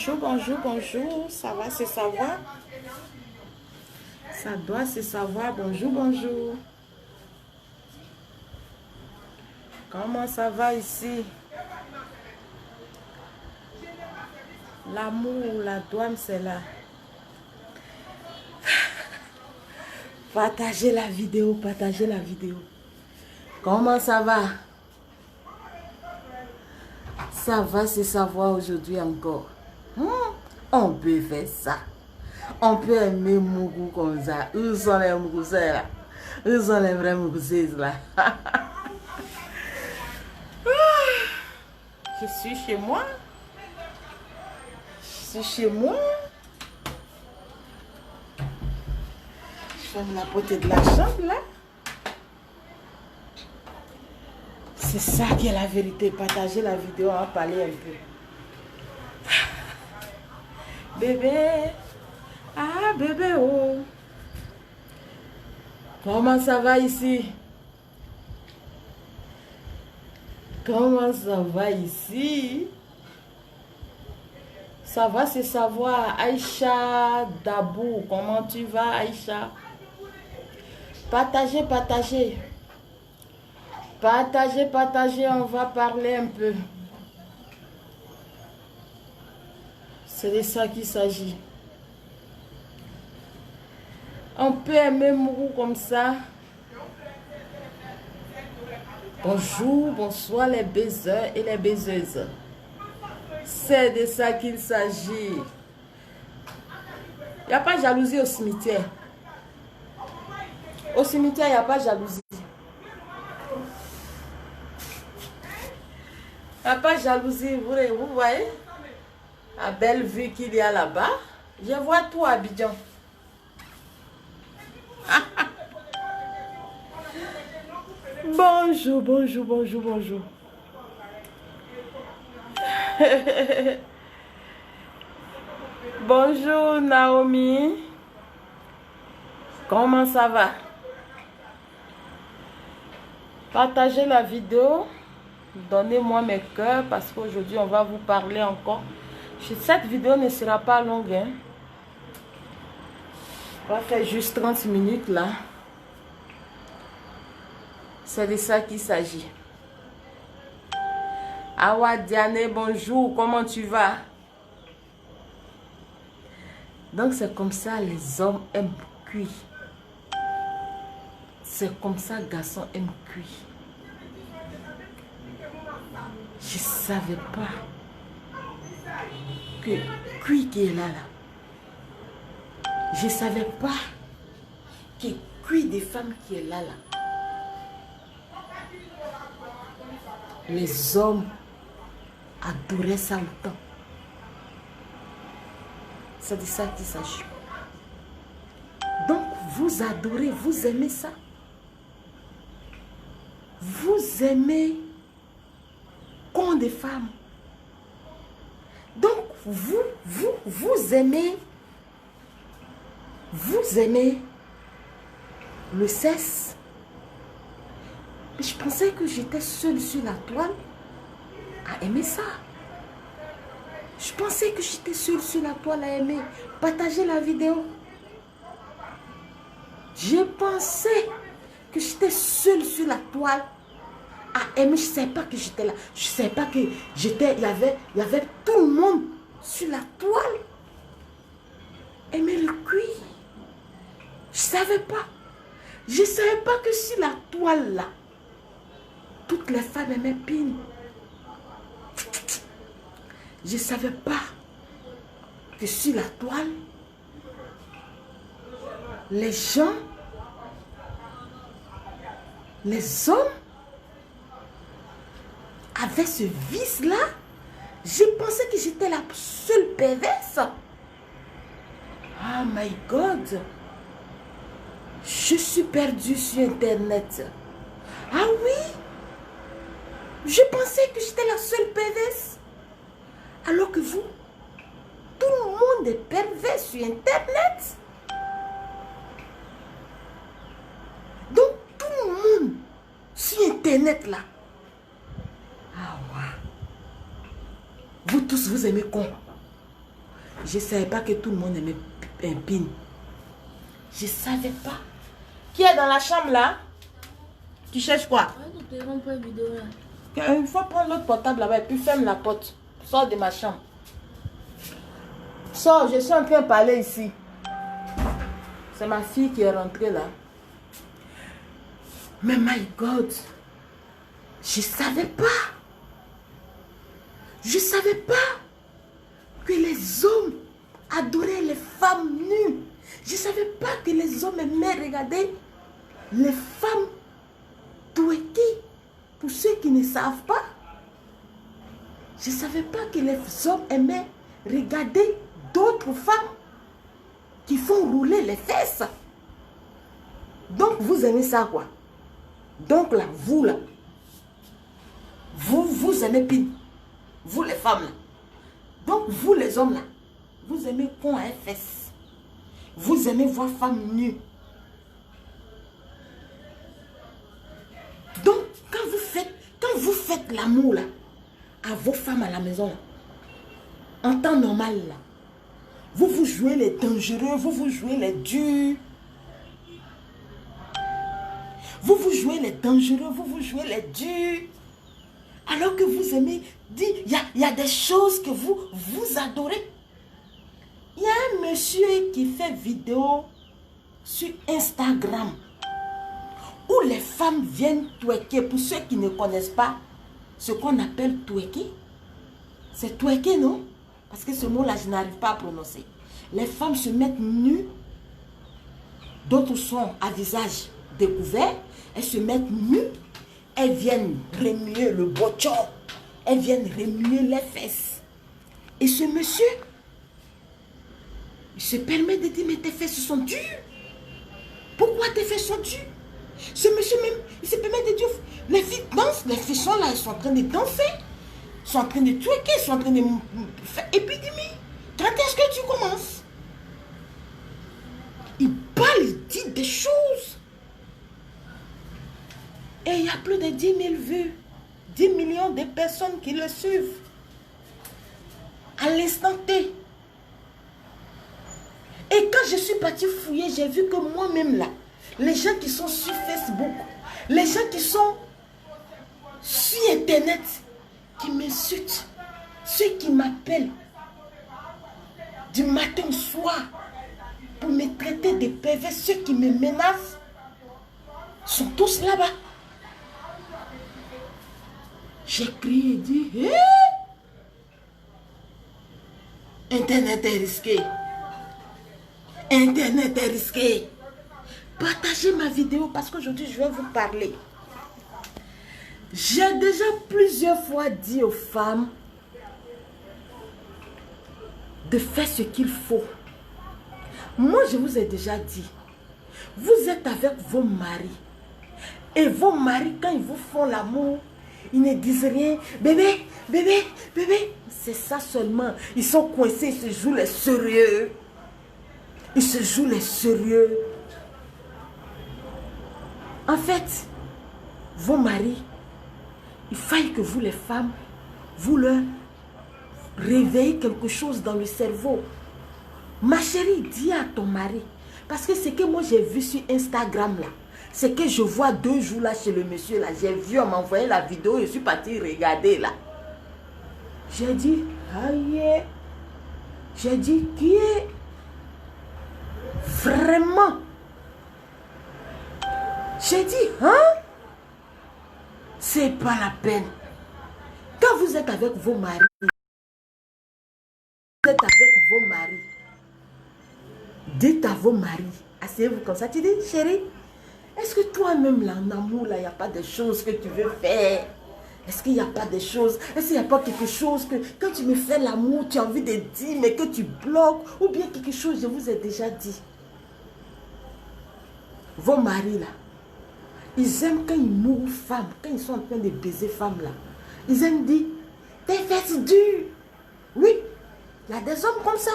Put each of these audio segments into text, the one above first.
Bonjour, bonjour, bonjour. Ça va se savoir? Ça doit se savoir. Bonjour, bonjour. Comment ça va ici? L'amour, la douane, c'est là. Partagez la vidéo, partagez la vidéo. Comment ça va? Ça va se savoir aujourd'hui encore. On peut faire ça. On peut aimer Mougou comme ça. Où sont les Mougoussés là? Où sont les vrais Mougoussés là? Je suis chez moi. Je suis chez moi. Je ferme la porte de la chambre là. C'est ça qui est la vérité. Partagez la vidéo, on va parler un peu. Bébé. Ah, bébé, oh. Comment ça va ici? Comment ça va ici? Ça va se savoir. Aïcha Dabou, comment tu vas, Aïcha? Partagez, partagez. Partagez, partagez, on va parler un peu. C'est de ça qu'il s'agit. On peut aimer Mourou comme ça. Bonjour, bonsoir les baiseurs et les baiseuses. C'est de ça qu'il s'agit. Il n'y a pas de jalousie au cimetière. Au cimetière, il n'y a pas de jalousie. Il n'y a pas de jalousie, vous voyez? La belle vue qu'il y a là-bas. Je vois tout à Abidjan. Bonjour, bonjour, bonjour, bonjour. Bonjour Naomi. Comment ça va? Partagez la vidéo. Donnez-moi mes cœurs parce qu'aujourd'hui on va vous parler encore. Cette vidéo ne sera pas longue. Hein? On va faire juste 30 minutes là. C'est de ça qu'il s'agit. Awa Diane, bonjour, comment tu vas? Donc c'est comme ça les hommes aiment cuire. C'est comme ça garçons aiment cuire. Je ne savais pas que cuir qui est là. Je ne savais pas que cuir des femmes qui est là. Les hommes adoraient ça autant. C'est de ça qu'il s'agit. Donc, vous adorez, vous aimez ça. Vous aimez con des femmes. Donc, vous aimez le sexe. Je pensais que j'étais seule sur la toile à aimer ça. Je pensais que j'étais seule sur la toile à aimer. Partagez la vidéo. Je pensais que j'étais seule sur la toile à aimer. Je ne savais pas que j'étais là. Je ne savais pas que j'étais. Il y avait tout le monde sur la toile. Aimer le cuir. Je ne savais pas. Je ne savais pas que sur la toile là, toutes les femmes aimaient Pin. Je ne savais pas que sur la toile, les gens, les hommes avaient ce vice-là. Je pensais que j'étais la seule perverse. Oh my God. Je suis perdue sur Internet. Ah oui? Je pensais que j'étais la seule perverse. Alors que vous, tout le monde est pervers sur Internet. Donc, tout le monde sur Internet là. Ah ouais. Vous tous, vous aimez con. Je ne savais pas que tout le monde aimait un pin. Je ne savais pas. Qui est dans la chambre là? Tu cherches quoi? Il faut prendre l'autre portable là-bas et puis ferme la porte. Sors de ma chambre. Sors, je suis en train de parler ici. C'est ma fille qui est rentrée là. Mais my God, je ne savais pas. Je ne savais pas que les hommes adoraient les femmes nues. Je ne savais pas que les hommes aimaient regarder les femmes twerker. Pour ceux qui ne savent pas, je ne savais pas que les hommes aimaient regarder d'autres femmes qui font rouler les fesses. Donc vous aimez ça quoi? Donc là, vous là, vous aimez pin. Vous les femmes là. Donc vous les hommes là, vous aimez qu'on ait fesses. Vous aimez voir femmes nues. Donc quand vous faites l'amour là, à vos femmes à la maison là, en temps normal là, vous jouez les dangereux, vous jouez les durs. Vous jouez les dangereux, vous jouez les durs. Alors que vous aimez dire, il y a des choses que vous adorez. Il y a un monsieur qui fait vidéo sur Instagram où les femmes viennent twerker. Pour ceux qui ne connaissent pas ce qu'on appelle twerker, c'est twerker, non? Parce que ce mot-là, je n'arrive pas à prononcer. Les femmes se mettent nues, d'autres sont à visage découvert, elles se mettent nues, elles viennent remuer le bochon, elles viennent remuer les fesses. Et ce monsieur, il se permet de dire, mais tes fesses sont dures. Pourquoi tes fesses sont dures? Ce monsieur même, il se permet de dire, les filles dansent, les filles sont là, elles sont en train de danser, elles sont en train de twerker, elles sont en train de faire épidémie. Quand est-ce que tu commences? Il parle, il dit des choses. Et il y a plus de 10 000 vues, 10 millions de personnes qui le suivent. À l'instant T. Et quand je suis partie fouiller, j'ai vu que moi-même là, les gens qui sont sur Facebook, les gens qui sont sur Internet, qui m'insultent, ceux qui m'appellent du matin au soir pour me traiter de pervers, ceux qui me menacent, sont tous là-bas. J'ai crié et dit, Internet est risqué. Internet est risqué. Partagez ma vidéo parce qu'aujourd'hui je vais vous parler. J'ai déjà plusieurs fois dit aux femmes de faire ce qu'il faut. Moi je vous ai déjà dit, vous êtes avec vos maris. Et vos maris, quand ils vous font l'amour, ils ne disent rien. Bébé, bébé, bébé. C'est ça seulement. Ils sont coincés, ils se jouent les sérieux. Ils se jouent les sérieux. En fait, vos maris, il faille que vous les femmes, vous leur réveillez quelque chose dans le cerveau. Ma chérie, dis à ton mari. Parce que ce que moi j'ai vu sur Instagram là, c'est que je vois 2 jours là chez le monsieur là. J'ai vu, on m'a envoyé la vidéo, je suis partie regarder là. J'ai dit, aïe. J'ai dit, qui est vraiment? J'ai dit, hein? C'est pas la peine. Quand vous êtes avec vos maris, dites à vos maris, asseyez-vous comme ça, tu dis, chérie, est-ce que toi-même, là, en amour, là, il n'y a pas de choses que tu veux faire? Est-ce qu'il n'y a pas de choses? Est-ce qu'il n'y a pas quelque chose que, quand tu me fais l'amour, tu as envie de dire, mais que tu bloques? Ou bien quelque chose, je vous ai déjà dit. Vos maris, là, ils aiment quand ils mourent femmes, quand ils sont en train de baiser femmes, là. Ils aiment dire, tes fesses dures. Oui, il y a des hommes comme ça.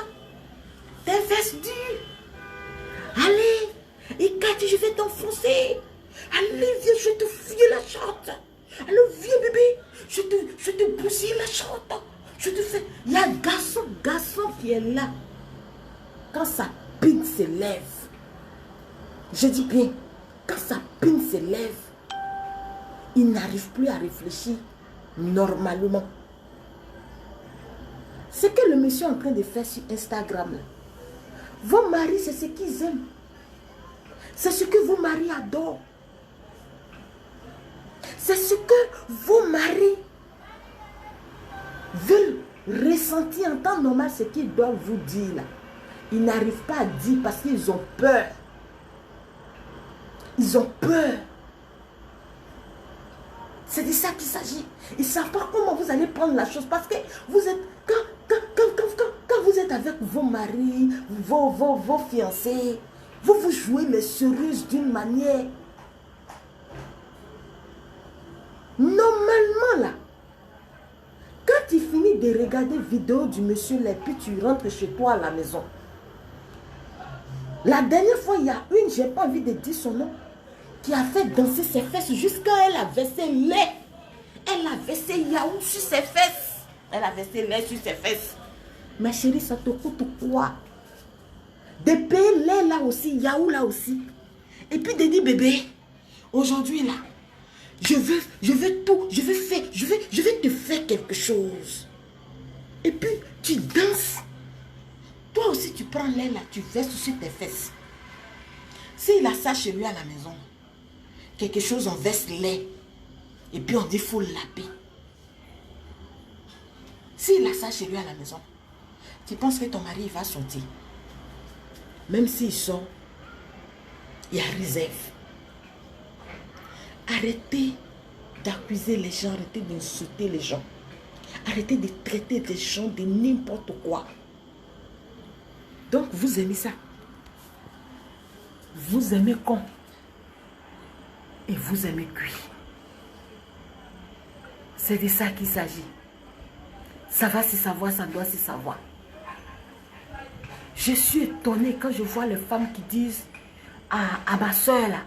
Tes fesses dures. Allez. Et Cathy, je vais t'enfoncer. Allez, viens, je vais te fouiller la chatte. Allez, viens, bébé. Je te bousille la chatte. Je te fais, il y a un garçon qui est là. Quand sa pine se lève, je dis bien, quand sa pine se lève, il n'arrive plus à réfléchir normalement. Ce que le monsieur est en train de faire sur Instagram, là, vos maris, c'est ce qu'ils aiment. C'est ce que vos maris adorent. C'est ce que vos maris veulent ressentir en temps normal, ce qu'ils doivent vous dire là. Ils n'arrivent pas à dire parce qu'ils ont peur. Ils ont peur. C'est de ça qu'il s'agit. Ils ne savent pas comment vous allez prendre la chose parce que vous êtes, quand vous êtes avec vos maris, vos fiancés, vous jouez les sérieuses d'une manière. Normalement là, quand tu finis de regarder vidéo du monsieur là, puis tu rentres chez toi à la maison. La dernière fois, il y a une, j'ai pas envie de dire son nom, qui a fait danser ses fesses jusqu'à elle a versé lait. Elle a versé yaourt sur ses fesses. Elle a versé lait sur ses fesses. Ma chérie, ça te coûte quoi? De payer lait là aussi, yaourt là aussi. Et puis de dire, bébé, aujourd'hui là, je veux tout, je vais te faire quelque chose. Et puis, tu danses. Toi aussi, tu prends lait là, tu verses sur tes fesses. S'il a ça chez lui à la maison, quelque chose, on verse lait. Et puis on dit, il faut le laver. S'il a ça chez lui à la maison, tu penses que ton mari va sortir. Même s'il sort, il y a réserve. Arrêtez d'accuser les gens, arrêtez d'insulter les gens. Arrêtez de traiter les gens de n'importe quoi. Donc, vous aimez ça. Vous aimez con. Et vous aimez cuit. C'est de ça qu'il s'agit. Ça va se savoir, ça doit se savoir. Je suis étonnée quand je vois les femmes qui disent à ma soeur là,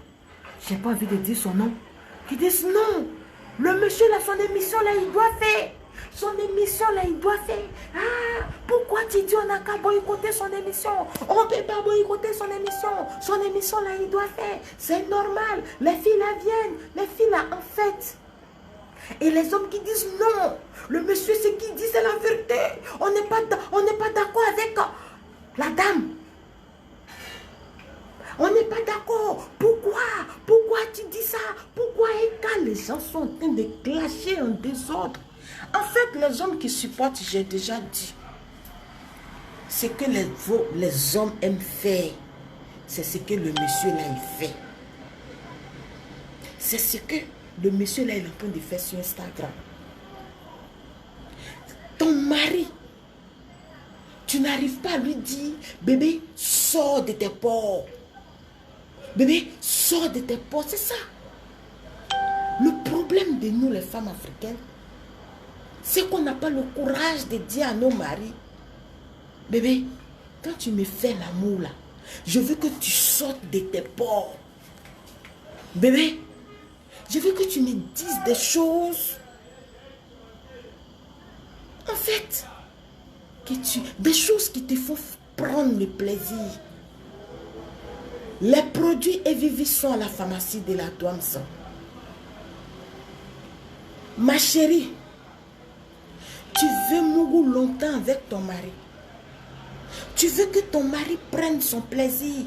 j'ai pas envie de dire son nom, qui disent non, le monsieur là, son émission là, il doit faire. Son émission là, il doit faire. Ah, pourquoi tu dis on n'a qu'à boycotter son émission? On ne peut pas boycotter son émission. Son émission là, il doit faire. C'est normal. Les filles là viennent. Les filles là, en fait. Et les hommes qui disent non. Le monsieur, ce qu'il dit, c'est la vérité. On n'est pas d'accord avec la dame. On n'est pas d'accord. Pourquoi tu dis ça? Pourquoi? Et quand les gens sont en train de clasher en désordre. En fait, les hommes qui supportent, j'ai déjà dit, ce que les hommes aiment faire, c'est ce que le monsieur là, il fait. C'est ce que le monsieur là, il est en train de faire sur Instagram. Ton mari, tu n'arrives pas à lui dire, bébé, sors de tes pores. Bébé, sors de tes pores, c'est ça. Le problème de nous, les femmes africaines, c'est qu'on n'a pas le courage de dire à nos maris, bébé, quand tu me fais l'amour là, je veux que tu sortes de tes pores. Bébé, je veux que tu me dises des choses. En fait, des choses qui te font prendre le plaisir. Les produits Evivi sont à la pharmacie de la Douamsa. Ma chérie, tu veux mourir longtemps avec ton mari. Tu veux que ton mari prenne son plaisir.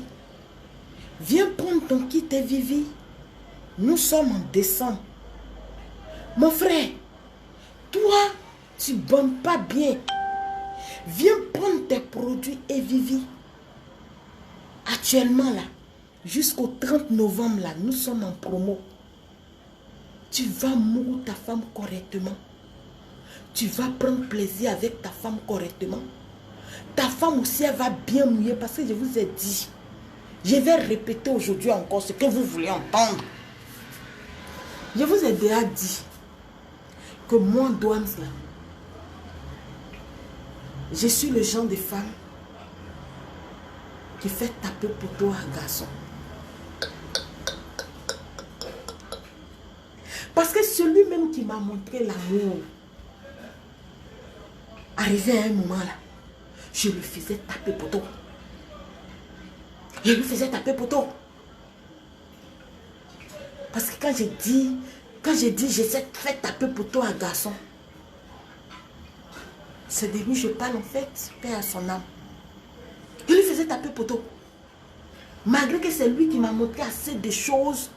Viens prendre ton kit Evivi. Nous sommes en décembre. Mon frère, toi, tu ne bandes pas bien. Viens prendre tes produits Evivi. Actuellement là, jusqu'au 30 novembre là, nous sommes en promo. Tu vas mourir ta femme correctement. Tu vas prendre plaisir avec ta femme correctement. Ta femme aussi, elle va bien mouiller parce que je vous ai dit. Je vais répéter aujourd'hui encore ce que vous voulez entendre. Je vous ai déjà dit que moi, Douams, là, je suis le genre de femme qui fait taper pour toi un garçon. Parce que celui même qui m'a montré l'amour, arrivé à un moment là, je le faisais taper poteau. Je lui faisais taper poteau. Parce que quand j'ai dit, j'essaie de faire taper poteau à un garçon, c'est de lui je parle en fait, paix à son âme. Je lui faisais taper poteau. Malgré que c'est lui qui m'a montré assez de choses,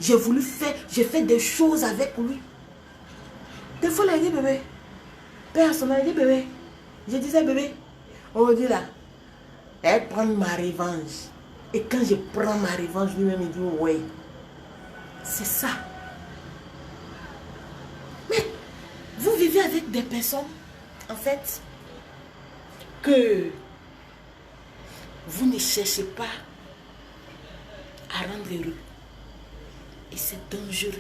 j'ai fait des choses avec lui. Des fois, il a dit bébé, paix à son âme, il dit bébé. Je disais bébé, on me dit là, elle prend ma revanche. Et quand je prends ma revanche, lui-même il dit ouais. C'est ça. Mais vous vivez avec des personnes, en fait, que vous ne cherchez pas à rendre heureux. Et c'est dangereux.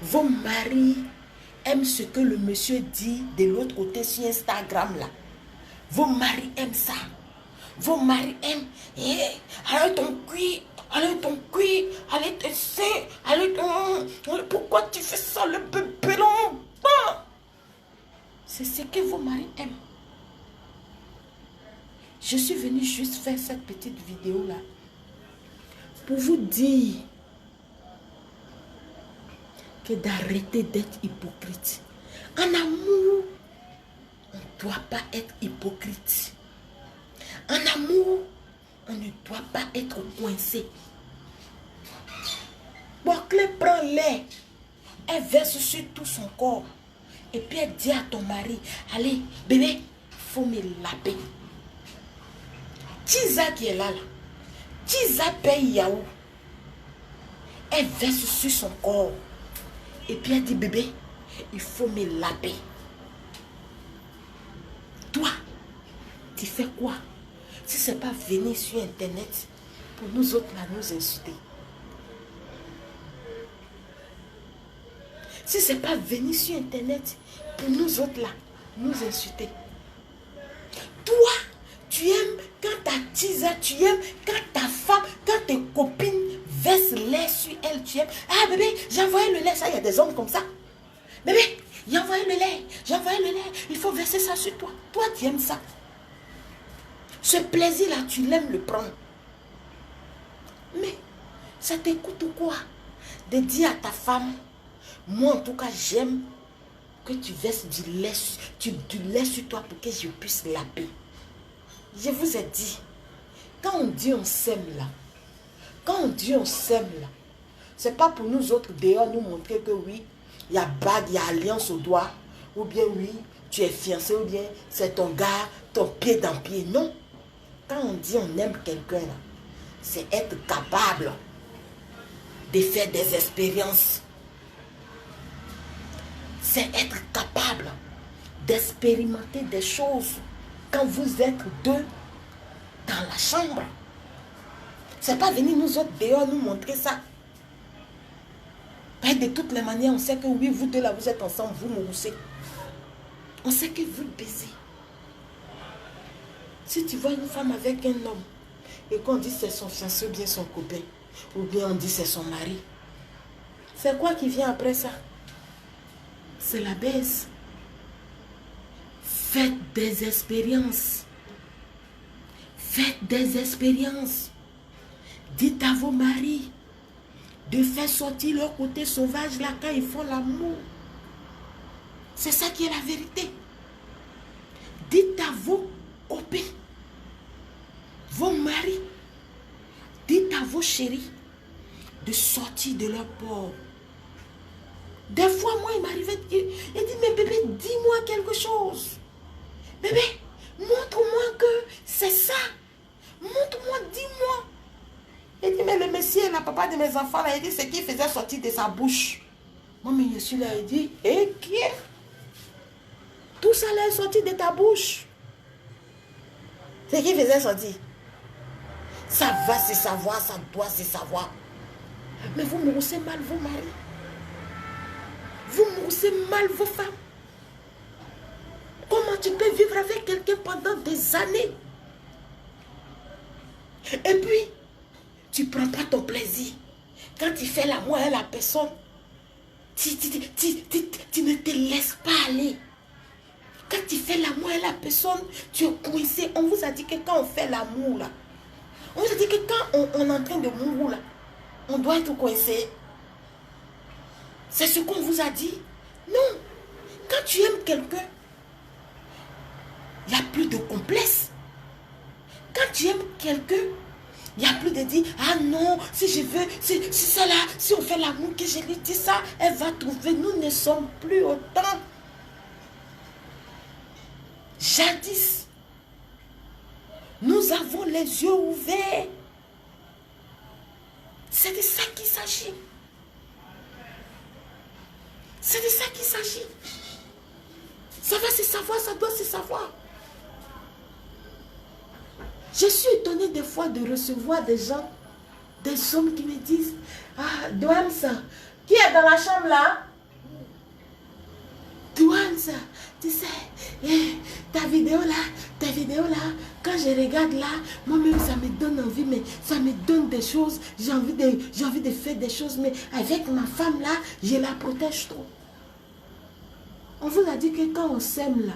Vos maris aiment ce que le monsieur dit de l'autre côté sur Instagram là. Vos maris aiment ça. Vos maris aiment. Allez ton cuir. Allez ton cuir. Allez tes seins. Allez ton... Pourquoi tu fais ça le bébé long? C'est ce que vos maris aiment. Je suis venue juste faire cette petite vidéo là pour vous dire que d'arrêter d'être hypocrite. En amour, on ne doit pas être hypocrite. En amour, on ne doit pas être coincé. Bouclé prend l'air, elle verse sur tout son corps. Et puis elle dit à ton mari, allez, bébé, faut me laver. Tisa qui est là, Tisa paye Yahoo. Elle verse sur son corps. Et puis elle dit, bébé, il faut me laver. Toi, tu fais quoi? Si ce n'est pas venir sur Internet pour nous autres là nous insulter. Si ce n'est pas venir sur Internet pour nous autres là nous insulter. Toi, tu aimes quand ta tisa, tu aimes quand ta femme, quand tes copines versent l'air sur elle, tu aimes. Ah bébé, j'ai envoyé le lait, ça, il y a des hommes comme ça. Bébé, j'ai envoyé le lait, il faut verser ça sur toi. Toi, tu aimes ça. Ce plaisir-là, tu l'aimes le prendre. Mais, ça t'écoute ou quoi? De dire à ta femme, moi en tout cas, j'aime que tu verses du lait sur toi pour que je puisse laver. Je vous ai dit, quand on dit on s'aime là, c'est pas pour nous autres dehors nous montrer que oui, il y a bague, il y a alliance au doigt, ou bien oui, tu es fiancé, ou bien c'est ton gars, ton pied dans pied. Non. Quand on dit on aime quelqu'un là, c'est être capable de faire des expériences. C'est être capable d'expérimenter des choses quand vous êtes deux dans la chambre. C'est pas venir nous autres dehors nous montrer ça. Et de toutes les manières, on sait que oui, vous deux là, vous êtes ensemble, vous moussez. On sait que vous baisez. Si tu vois une femme avec un homme et qu'on dit c'est son fiancé ou bien son copain, ou bien on dit c'est son mari, c'est quoi qui vient après ça? C'est la baisse. Faites des expériences. Faites des expériences. Dites à vos maris de faire sortir leur côté sauvage là quand ils font l'amour. C'est ça qui est la vérité. Dites à vos copains, vos maris, dites à vos chéris de sortir de leur port. Des fois, moi, il m'arrivait de dire, il dit, mais bébé, dis-moi quelque chose. Bébé, montre-moi que c'est ça. Montre-moi, dis-moi. Il dit, mais le monsieur, le papa de mes enfants, là, il dit, c'est qu'il faisait sortir de sa bouche. Moi, mais je suis là, il dit, et qui est? Tout ça là est sorti de ta bouche. C'est qui faisait sortir. Ça va se savoir, ça doit se savoir. Mais vous moussez mal vos maris. Vous moussez mal vos femmes. Comment tu peux vivre avec quelqu'un pendant des années? Et puis, tu ne prends pas ton plaisir. Quand tu fais l'amour à la personne, tu ne te laisses pas aller. Quand tu fais l'amour à la personne, tu es coincé. On vous a dit que quand on fait l'amour, là, on vous a dit que quand on est en train de mourir, là, on doit être coincé. C'est ce qu'on vous a dit. Non. Quand tu aimes quelqu'un, il n'y a plus de complexe. Quand tu aimes quelqu'un, il n'y a plus de dire, ah non, si je veux, c'est ça là, si on fait l'amour, que je lui dis ça, elle va trouver. Nous ne sommes plus autant. Jadis, nous avons les yeux ouverts. C'est de ça qu'il s'agit. C'est de ça qu'il s'agit. Ça va se savoir, ça doit se savoir. Je suis étonnée des fois de recevoir des gens, des hommes qui me disent, ah, Douane, qui est dans la chambre là? Douane, tu sais, ta vidéo là, quand je regarde là, moi-même ça me donne envie, mais ça me donne des choses, j'ai envie de faire des choses, mais avec ma femme là, je la protège trop. On vous a dit que quand on s'aime là,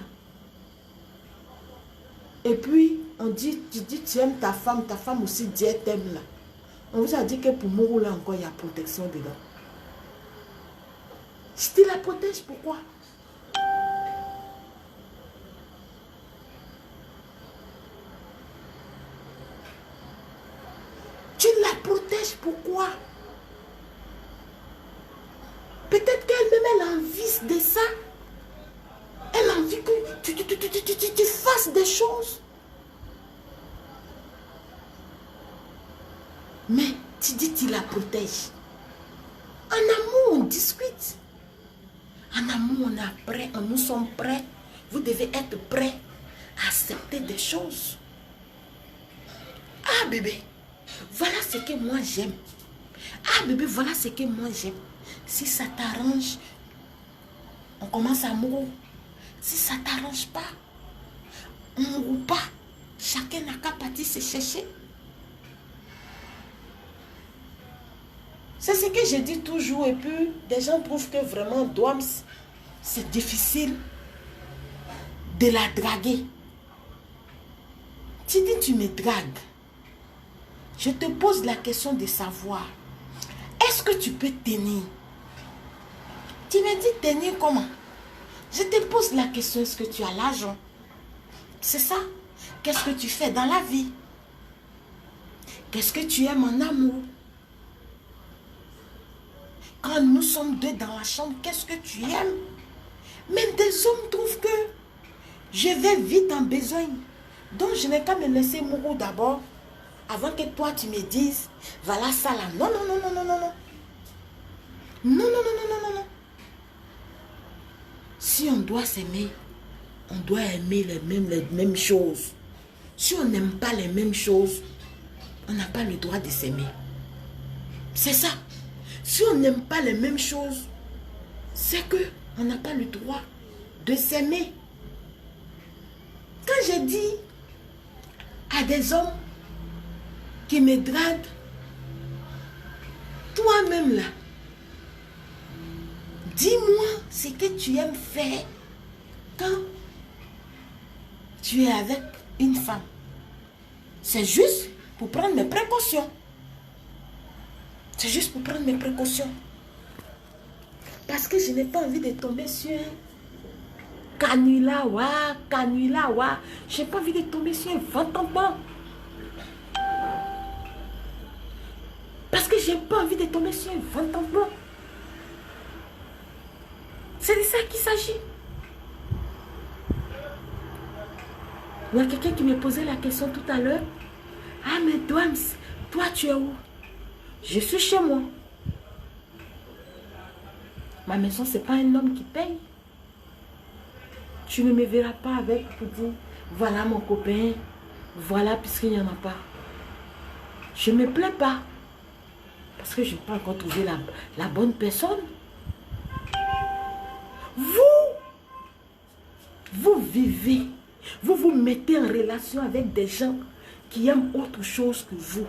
et puis on dit, tu dis tu aimes ta femme aussi dit elle t'aime là. On vous a dit que pour mourir là encore, il y a protection dedans. Je te la protège, pourquoi? Tu la protèges, pourquoi? Peut-être qu'elle-même, elle a envie de ça. Elle a envie que tu fasses des choses. Mais tu dis tu la protèges. En amour, on discute. En amour, on est prêt, nous sommes prêts. Vous devez être prêts à accepter des choses. Ah bébé, voilà ce que moi j'aime. Ah bébé, voilà ce que moi j'aime. Si ça t'arrange, on commence à mourir. Si ça ne t'arrange pas, on ne mourra pas. Chacun n'a qu'à partir se chercher. C'est ce que je dis toujours. Et puis, des gens trouvent que vraiment, Douams, c'est difficile de la draguer. Tu dis, tu me dragues. Je te pose la question de savoir, est-ce que tu peux tenir? Tu me dis tenir comment? Je te pose la question, est-ce que tu as l'argent? C'est ça. Qu'est-ce que tu fais dans la vie? Qu'est-ce que tu aimes en amour? Quand nous sommes deux dans la chambre, qu'est-ce que tu aimes? Même des hommes trouvent que je vais vite en besoin. Donc je n'ai qu'à me laisser mourir d'abord, avant que toi tu me dises, voilà ça là. Non, non, non, non, non, non, non. Non, non, non, non, non, non, non. Si on doit s'aimer, on doit aimer les mêmes choses. Si on n'aime pas les mêmes choses, on n'a pas le droit de s'aimer. C'est ça. Si on n'aime pas les mêmes choses, c'est que on n'a pas le droit de s'aimer. Quand je dis à des hommes qui me draguent, toi-même là, dis-moi ce que tu aimes faire quand tu es avec une femme. C'est juste pour prendre mes précautions. C'est juste pour prendre mes précautions. Parce que je n'ai pas envie de tomber sur Canula, wa. Je n'ai pas envie de tomber sur un vent-en-vent. Parce que je n'ai pas envie de tomber sur un vent-en-vent. C'est de ça qu'il s'agit. Il y a quelqu'un qui me posait la question tout à l'heure. Ah mais Douams, toi tu es où? Je suis chez moi. Ma maison, ce n'est pas un homme qui paye. Tu ne me verras pas avec pour dire, voilà mon copain, voilà puisqu'il n'y en a pas. Je ne me plains pas. Parce que je n'ai pas encore trouvé la bonne personne. Vous vivez, vous vous mettez en relation avec des gens qui aiment autre chose que vous.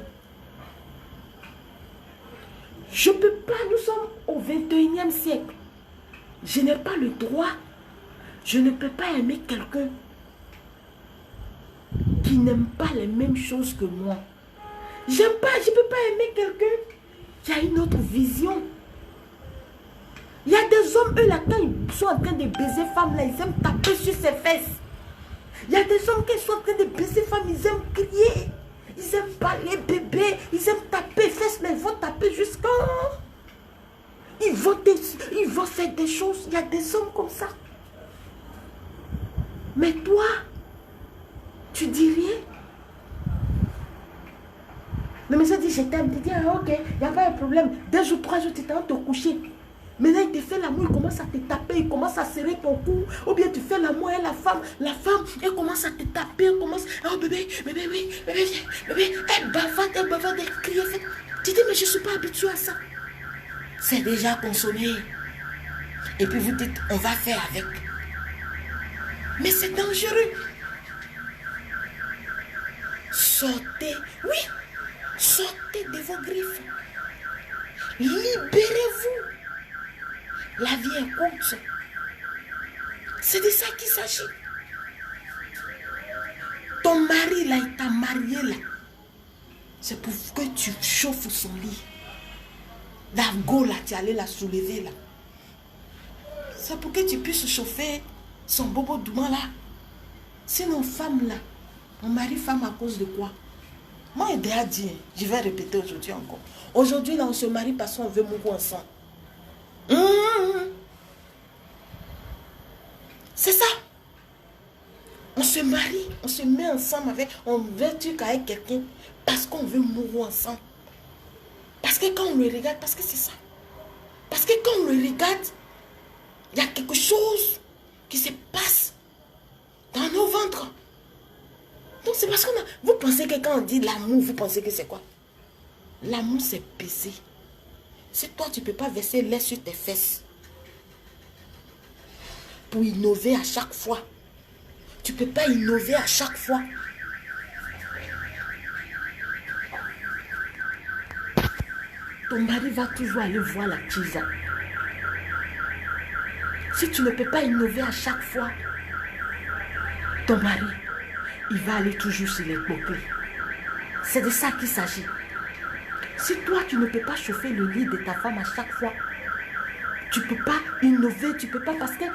Je ne peux pas, nous sommes au 21e siècle. Je n'ai pas le droit Je ne peux pas aimer quelqu'un qui n'aime pas les mêmes choses que moi. J'aime pas, je ne peux pas aimer quelqu'un qui a une autre vision. Il y a des hommes, eux, là, quand ils sont en train de baiser femme, là, ils aiment taper sur ses fesses. Il y a des hommes qui sont en train de baiser femme, ils aiment crier. Ils aiment parler bébé, ils aiment taper fesses, mais ils vont taper jusqu'à... Ils vont faire des choses. Il y a des hommes comme ça. Mais toi, tu dis rien. Le monsieur dit, je t'aime. Tu dis, ah, ok, il n'y a pas de problème. 2 jours, 3 jours, tu t'es en te coucher. Maintenant, il te fait l'amour, il commence à te taper, il commence à serrer ton cou. Ou bien tu fais l'amour à la femme, elle commence à te taper, elle commence, oh bébé, bébé, oui, bébé, bébé, elle bavarde, elle crie. Tu dis, mais je ne suis pas habituée à ça. C'est déjà consommé. Et puis vous dites, on va faire avec. Mais c'est dangereux. Sortez, oui, sortez de vos griffes. Libérez-vous. La vie est courte. C'est de ça qu'il s'agit. Ton mari, là, il t'a marié, là. C'est pour que tu chauffes son lit. La go, là, tu allais la soulever, là. C'est pour que tu puisses chauffer son bobo douman, là. Sinon, femme, là, mon mari, femme, à cause de quoi? Moi, j'ai déjà dit, je vais répéter aujourd'hui encore. Aujourd'hui, là, on se marie parce qu'on veut mourir ensemble. C'est ça. On se marie, on se met ensemble avec, on veut truc avec quelqu'un parce qu'on veut mourir ensemble. Parce que quand on le regarde, parce que c'est ça. Parce que quand on le regarde, il y a quelque chose qui se passe dans nos ventres. Donc c'est parce qu'on a... Vous pensez que quand on dit l'amour, vous pensez que c'est quoi? L'amour, c'est baiser. Si toi, tu ne peux pas verser lait sur tes fesses pour innover à chaque fois, tu ne peux pas innover à chaque fois. Ton mari va toujours aller voir la tisa. Si tu ne peux pas innover à chaque fois, ton mari, il va aller toujours sur les coquilles. C'est de ça qu'il s'agit. Si toi, tu ne peux pas chauffer le lit de ta femme à chaque fois, tu ne peux pas innover, tu ne peux pas parce que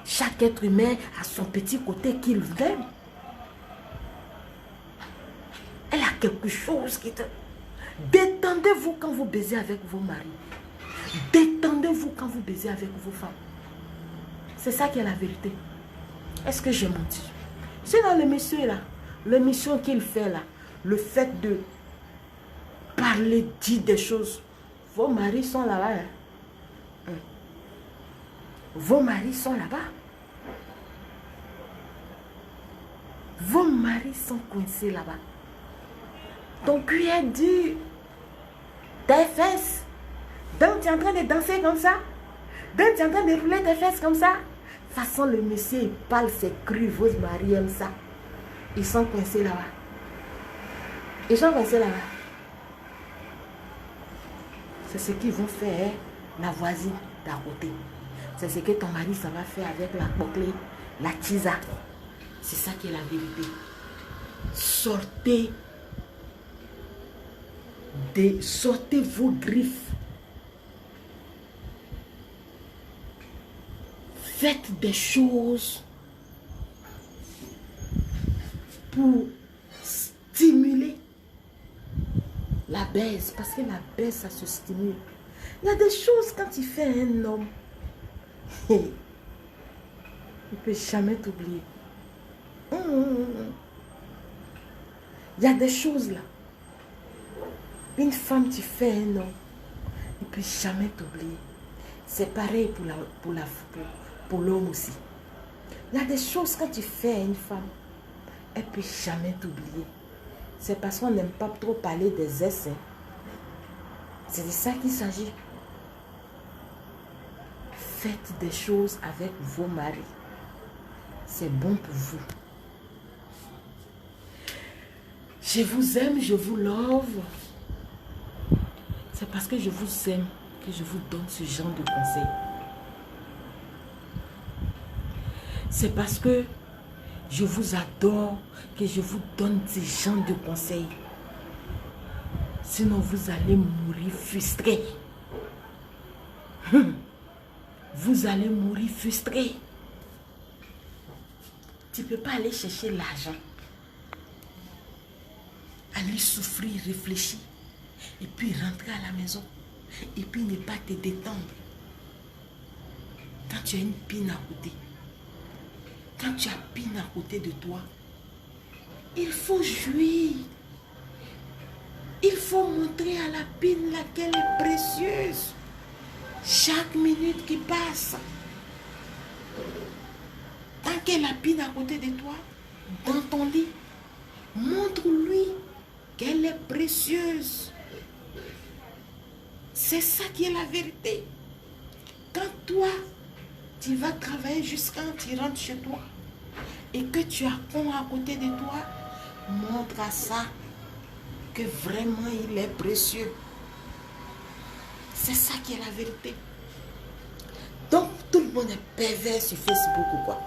chaque être humain a son petit côté qu'il aime. Elle a quelque chose qui te... Détendez-vous quand vous baisez avec vos maris. Détendez-vous quand vous baisez avec vos femmes. C'est ça qui est la vérité. Est-ce que j'ai menti? C'est dans l'émission là, l'émission qu'il fait là, le fait de parler, dire des choses. Vos maris sont là-bas. Hein? Vos maris sont là-bas. Vos maris sont coincés là-bas. Ton cul est dur. Tes fesses. Donc tu es en train de danser comme ça. Donc tu es en train de rouler tes fesses comme ça. De toute façon, le monsieur, il parle, c'est cru. Vos maris aiment ça. Ils sont coincés là-bas. Ils sont coincés là-bas. C'est ce qu'ils vont faire, la voisine d'à côté. C'est ce que ton mari, ça va faire avec la boucle, la tisa. C'est ça qui est la vérité. Sortez vos griffes. Faites des choses pour stimuler la baisse. Parce que la baisse, ça se stimule. Il y a des choses quand tu fais un homme. Il ne peut jamais t'oublier. Il y a des choses là. Une femme, tu fais un homme. Il ne peut jamais t'oublier. C'est pareil pour l'homme aussi. Il y a des choses quand tu fais à une femme, elle ne peut jamais t'oublier. C'est parce qu'on n'aime pas trop parler des essais. C'est de ça qu'il s'agit. Faites des choses avec vos maris. C'est bon pour vous. Je vous aime, je vous love. C'est parce que je vous aime que je vous donne ce genre de conseils. C'est parce que je vous adore que je vous donne ces gens de conseils. Sinon, vous allez mourir frustré. Vous allez mourir frustré. Tu ne peux pas aller chercher l'argent. Aller souffrir, réfléchir. Et puis rentrer à la maison. Et puis ne pas te détendre. Quand tu as une pine à côté. Quand tu as pine à côté de toi. Il faut jouir. Il faut montrer à la pine laquelle est précieuse. Chaque minute qui passe. Tant qu'elle a la pine à côté de toi, dans ton lit, montre-lui qu'elle est précieuse. C'est ça qui est la vérité. Quand toi, tu vas travailler jusqu'à quand tu rentres chez toi et que tu as con à côté de toi, montre à ça que vraiment il est précieux. C'est ça qui est la vérité. Donc, tout le monde est pervers sur Facebook ou quoi?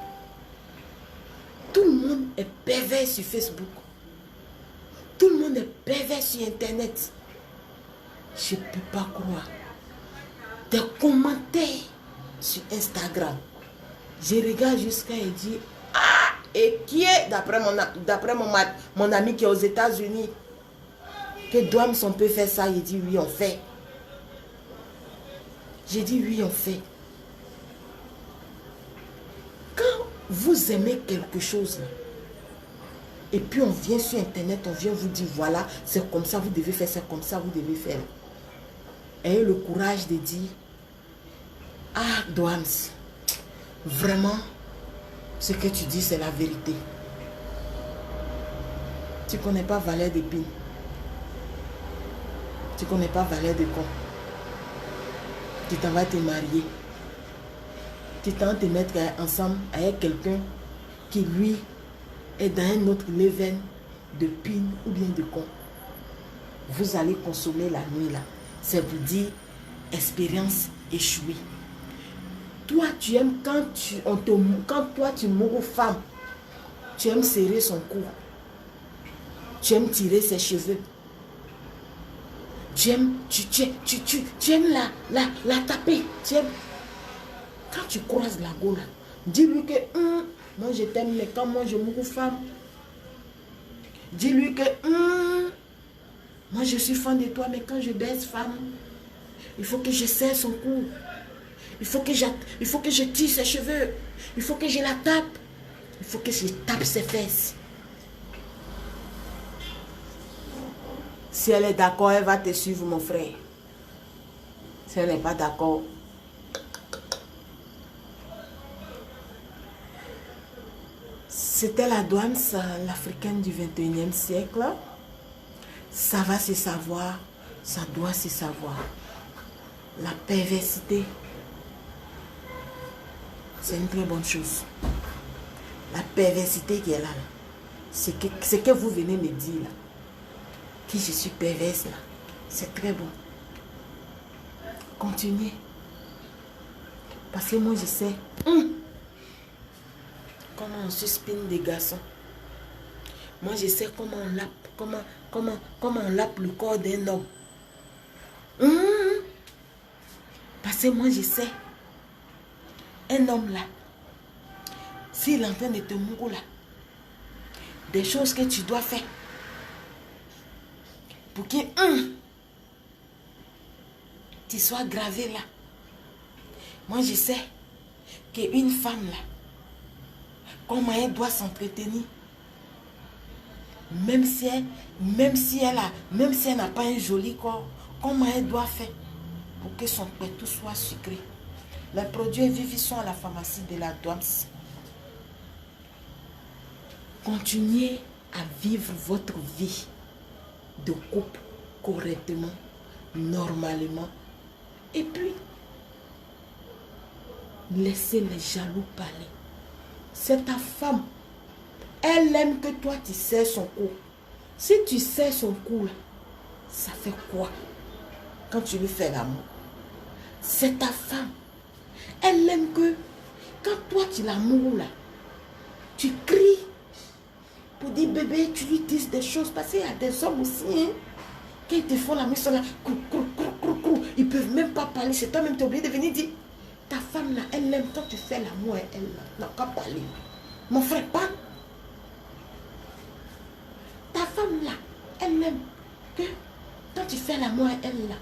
Tout le monde est pervers sur Facebook. Tout le monde est pervers sur Internet. Je ne peux pas croire. Des commentaires sur Instagram. Je regarde jusqu'à et dis, ah, et qui est, d'après mon ami qui est aux États-Unis, que Douams on peut faire ça? Il dit, oui, on fait. J'ai dit, oui, on fait. Quand vous aimez quelque chose, et puis on vient sur Internet, on vient vous dire, voilà, c'est comme ça, vous devez faire, c'est comme ça, vous devez faire. Ayez le courage de dire, ah, Douams, vraiment, ce que tu dis, c'est la vérité. Tu ne connais pas Valère d'Épine. Tu ne connais pas Valère de Con. Tu t'en vas te marier. Tu t'en vas te mettre ensemble avec quelqu'un qui, lui, est dans un autre level de pine ou bien de con. Vous allez consommer la nuit là. C'est vous dire expérience échouée. Toi, tu aimes quand toi tu mourras femme, tu aimes serrer son cou. Tu aimes tirer ses cheveux. Tu aimes, tu aimes la taper. Tu aimes. Quand tu croises la go là, dis-lui que moi je t'aime, mais quand moi je mourrai femme, dis-lui que moi je suis fan de toi, mais quand je baisse femme, il faut que je serre son cou. Il faut que je tire ses cheveux. Il faut que je la tape. Il faut que je tape ses fesses. Si elle est d'accord, elle va te suivre, mon frère. Si elle n'est pas d'accord, c'était la Douams, l'Africaine du 21e siècle. Ça va se savoir, ça doit se savoir. La perversité, c'est une très bonne chose. La perversité qui est là, c'est que vous venez me dire là, que je suis perverse là, c'est très bon. Continuez. Parce que moi je sais comment on suspine des garçons. Moi je sais comment on lappe le corps d'un homme. Parce que moi je sais. Un homme là, s'il est en train de te mourir là, des choses que tu dois faire pour que tu sois gravé là. Moi je sais qu'une femme là, comment elle doit s'entretenir, même si elle n'a pas un joli corps, comment elle doit faire pour que son pétou soit sucré. Les produits vivants sont à la pharmacie de la Douams. Continuez à vivre votre vie de couple correctement, normalement. Et puis, laissez les jaloux parler. C'est ta femme. Elle aime que toi tu serres son cou. Si tu serres son cou, là, ça fait quoi quand tu lui fais l'amour? C'est ta femme. Elle aime que quand toi tu l'amours là, Tu cries pour dire bébé, tu lui dises des choses. Parce qu'il y a des hommes aussi, hein, qui te font la mission là, ils ne peuvent même pas parler. C'est toi-même, tu es obligé de venir dire, ta femme là, elle aime, toi tu fais l'amour à elle là, n'a qu'à parler. Mon frère, pas. Ta femme là, elle aime que quand tu fais l'amour à elle là,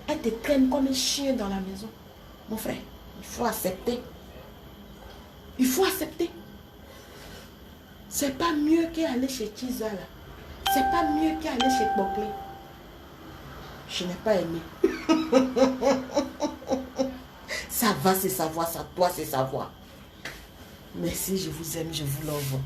elle te traîne comme un chien dans la maison. Mon frère, il faut accepter. Il faut accepter. C'est pas mieux qu'aller chez Tiza là. C'est pas mieux qu'aller chez Boklé. Je n'ai pas aimé. Ça va, c'est savoir. Ça doit, c'est savoir. Merci, je vous aime, je vous love.